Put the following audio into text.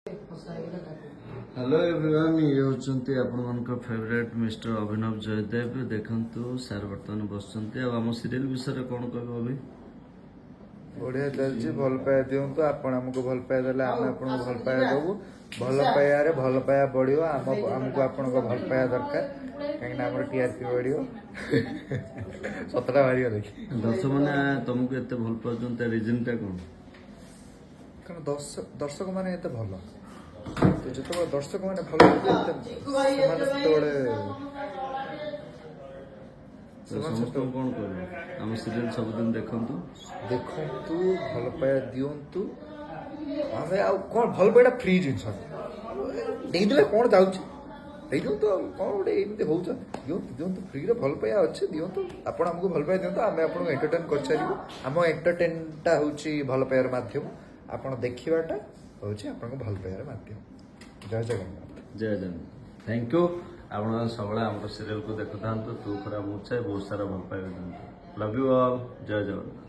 Hello everyone, ये होचंती आपण मानक फेवरेट मिस्टर अभिनव जयदेव। देखंतु सर वर्तमान बसचंती अब हम सीरियल विषय कोन कहबो अभी बढ़िया चलछि। भल पाया दियंतु आपण हमको भल पाया देले आम आपण भल पाया दबु। भल पाया रे भल पाया बढ़ियो हमको आपण को भल पाया दरकार कहीं हमर टीआरपी बढ़ियो सतरा मारियो देखि दर्शक माने तुमको एते भल पाउचंती रीजन टा कोन कारण दर्शक माने एते भल तो जतो दर्शक माने भल समस्त कौन कर आम सीरियल सब दिन देखंतु भल पाया दियंतु आमे आ कोन भल पाया फ्री जिंस देइले कोन जाउछि दियंतु कोन गोटे एमते होउछ दियंतु फ्री रे भल पाया अछि दियंतु आपण हमको भल पाया दियंतु आमे आपण एंटरटेन कर छारिबो। हम एंटरटेनटा होउछि भल पायार माध्यम आपण देखिबाटा होउछि आपण को भल पायार माध्यम। जय जगन्नाथ। जय जगन्नाथ। Thank you. आप सब सीरियल को देखु था तू खरा मुझे बहुत सारा भल पाइबे। Love you all. जय जगन्नाथ।